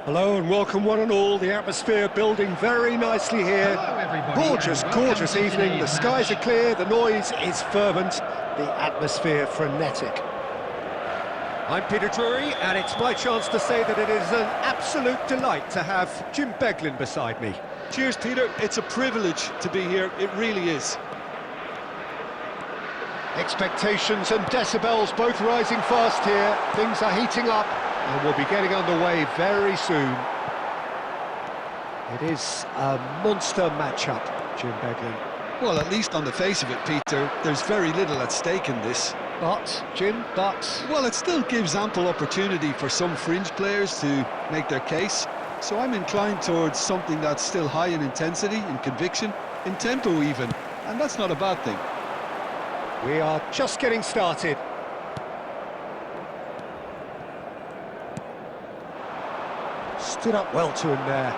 Hello and welcome one and all. The atmosphere building very nicely here. Hello everybody. Gorgeous evening. The skies are clear, the noise is fervent, the atmosphere frenetic. I'm Peter Drury, and it's my chance to say that it is an absolute delight to have Jim Beglin beside me. Cheers, Peter. It's a privilege to be here. It really is. Expectations and decibels both rising fast here. Things are heating up, and we'll be getting underway very soon. It is a monster matchup, Jim Beglin. Well, at least on the face of it, Peter, there's very little at stake in this. But, Jim, Well, it still gives ample opportunity for some fringe players to make their case. So I'm inclined towards something that's still high in intensity, in conviction, in tempo even. And that's not a bad thing. We are just getting started. Stood up well to him there.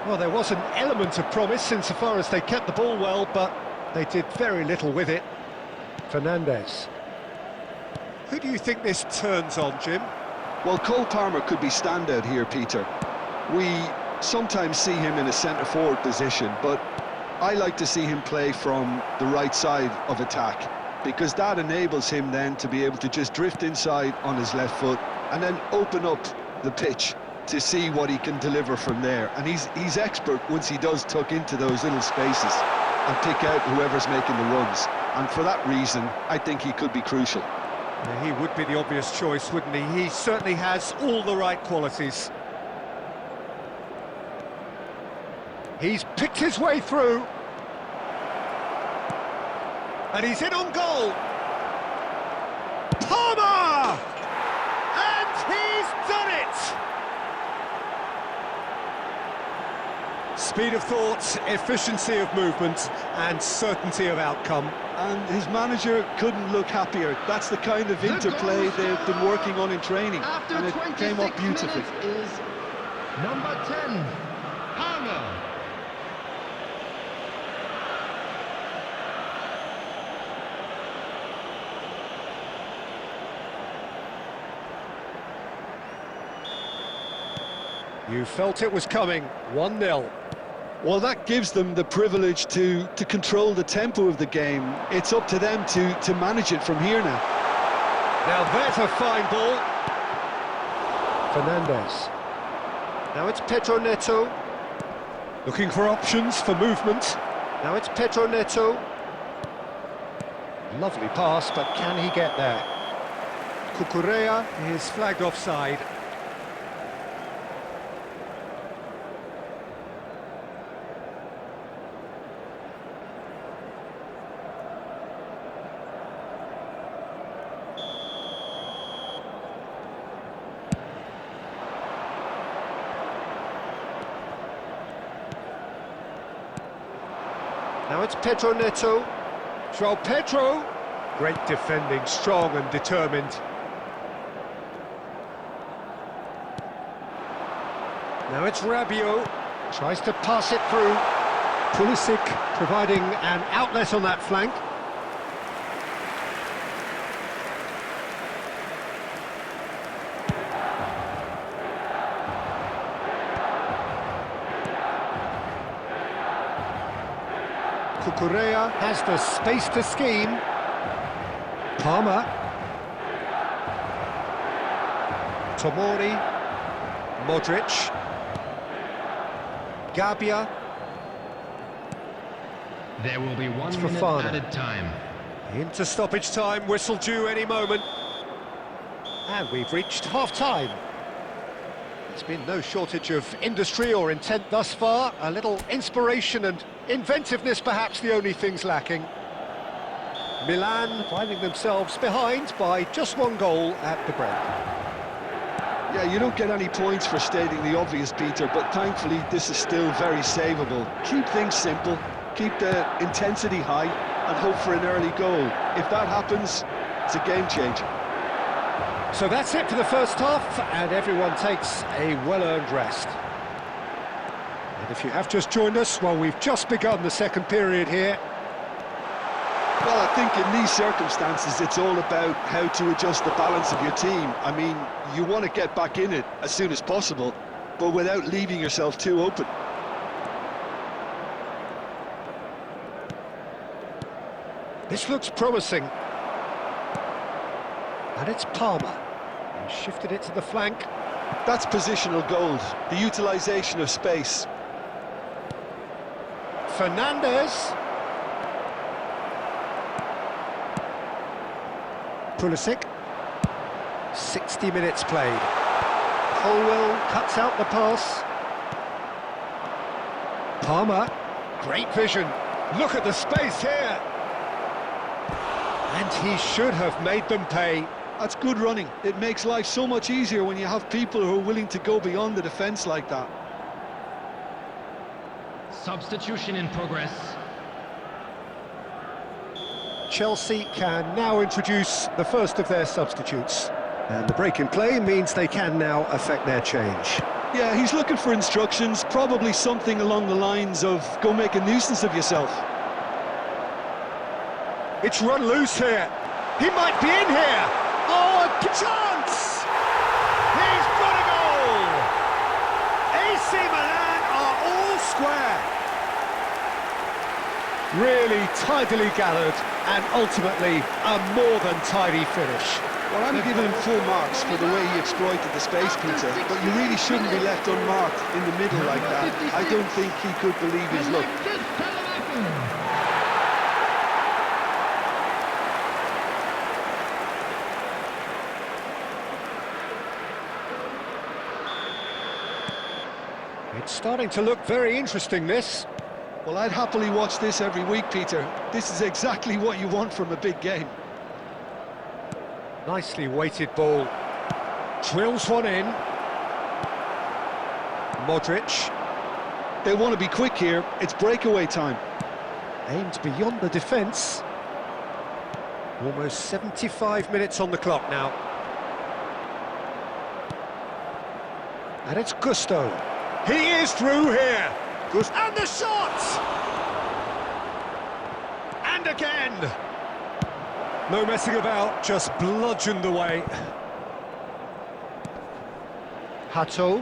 Well, there was an element of promise insofar as they kept the ball well, but they did very little with it. Fernandez. Who do you think this turns on, Jim? Well, Cole Palmer could be standout here, Peter. We sometimes see him in a centre-forward position, but I like to see him play from the right side of attack, because that enables him then to be able to just drift inside on his left foot and then open up the pitch to see what he can deliver from there. And he's expert once he does tuck into those little spaces and pick out whoever's making the runs. And for that reason, I think he could be crucial. Yeah, he would be the obvious choice, wouldn't he? He certainly has all the right qualities. He's picked his way through. And he's in on goal. Palmer! And he's done it! Speed of thought, efficiency of movement, and certainty of outcome. And his manager couldn't look happier. That's the kind of interplay they've been working on in training. And it came up beautifully. Is number 10, Palmer. You felt it was coming. 1-0. Well, that gives them the privilege to control the tempo of the game. It's up to them to manage it from here now. Now there's a fine ball. Fernandez. Now it's Pedro Neto. Looking for options for movement. Now it's Pedro Neto. Lovely pass, but can he get there? Cucurella is flagged offside. Now it's Pedro Neto. Joel Pedro. Great defending, strong and determined. Now it's Rabiot. Tries to pass it through. Pulisic providing an outlet on that flank. Cucurella has the space to scheme. Palmer. Tomori. Modric. Gabia. There will be 1 minute Fofana. added time. Into stoppage time, whistle due any moment. And we've reached half-time. There's been no shortage of industry or intent thus far. A little inspiration and inventiveness perhaps the only things lacking. Milan finding themselves behind by just 1 goal at the break. Yeah, you don't get any points for stating the obvious, Peter, but thankfully this is still very savable. Keep things simple, keep the intensity high, and hope for an early goal. If that happens, it's a game changer. So that's it for the first half, and everyone takes a well-earned rest. And if you have just joined us, well, we've just begun the second period here. Well, at think in these circumstances it's all about how to adjust the balance of your team. I mean, you want to get back in it as soon as possible, but without leaving yourself too open. This looks promising. And it's Palmer. He shifted it to the flank. That's positional gold, the utilisation of space. Fernandez. Pulisic. 60 minutes played. Colwell cuts out the pass. Palmer. Great vision. Look at the space here. And he should have made them pay. That's good running. It makes life so much easier when you have people who are willing to go beyond the defence like that. Substitution in progress. Chelsea can now introduce the first of their substitutes. And the break in play means they can now affect their change. Yeah, he's looking for instructions, probably something along the lines of, go make a nuisance of yourself. It's run loose here. He might be in here. Oh, a chance! He's got a goal! AC Milan are all square. Really tidily gathered and ultimately a more than tidy finish. Well, I'm giving him full marks for the way he exploited the space, Peter, but you really shouldn't be left unmarked in the middle like that. I don't think he could believe his luck. It's starting to look very interesting, this. Well, I'd happily watch this every week, Peter. This is exactly what you want from a big game. Nicely weighted ball. Drills one in. Modric. They want to be quick here. It's breakaway time. Aimed beyond the defence. Almost 75 minutes on the clock now. And it's Gusto. He is through here. And the shot! And again! No messing about, just bludgeoned away. Hato.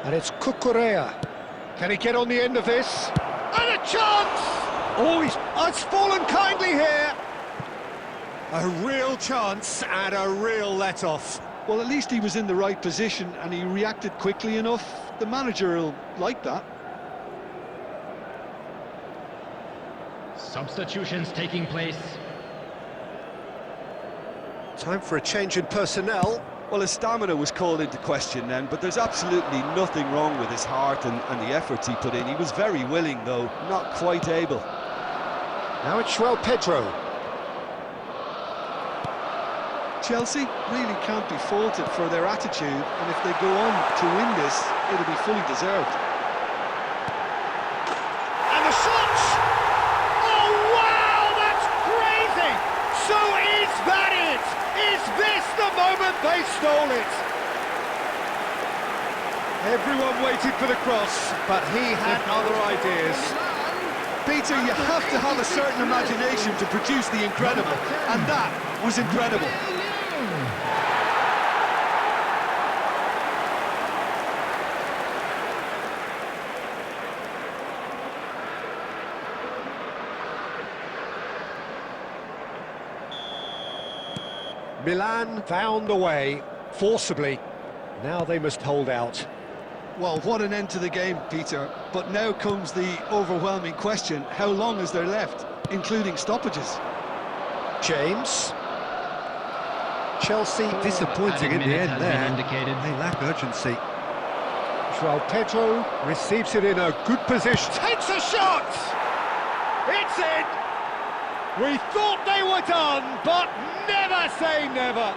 And it's Cucurella. Can he get on the end of this? And a chance! Oh, it's fallen kindly here. A real chance and a real let-off. Well, at least he was in the right position and he reacted quickly enough. The manager will like that. Substitutions taking place. Time for a change in personnel. Well, his stamina was called into question then, but there's absolutely nothing wrong with his heart and the efforts he put in. He was very willing, though, not quite able. Now it's Jual. Chelsea really can't be faulted for their attitude, and if they go on to win this, it'll be fully deserved. And the shot! Oh, wow, that's crazy! So is that it? Is this the moment they stole it? Everyone waited for the cross, but he had other ideas. Peter, you have to have a certain imagination to produce the incredible, and that was incredible. Milan found a way, forcibly. Now they must hold out. Well, what an end to the game, Peter. But now comes the overwhelming question, how long is there left, including stoppages? James. Chelsea disappointing in the end there. They lack urgency. Jual receives it in a good position. Takes a shot! It's in! We thought they were done, but never say never.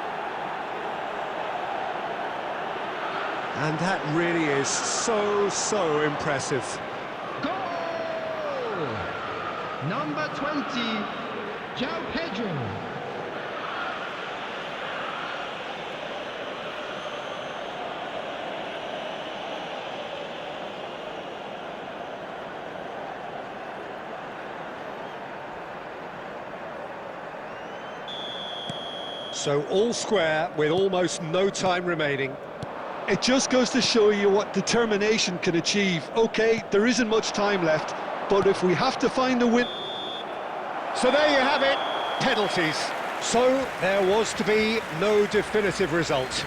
And that really is so impressive. Goal! Number 20, Jual. So all square with almost no time remaining. It just goes to show you what determination can achieve. Okay, there isn't much time left, but if we have to find a win... So there you have it, penalties. So there was to be no definitive result.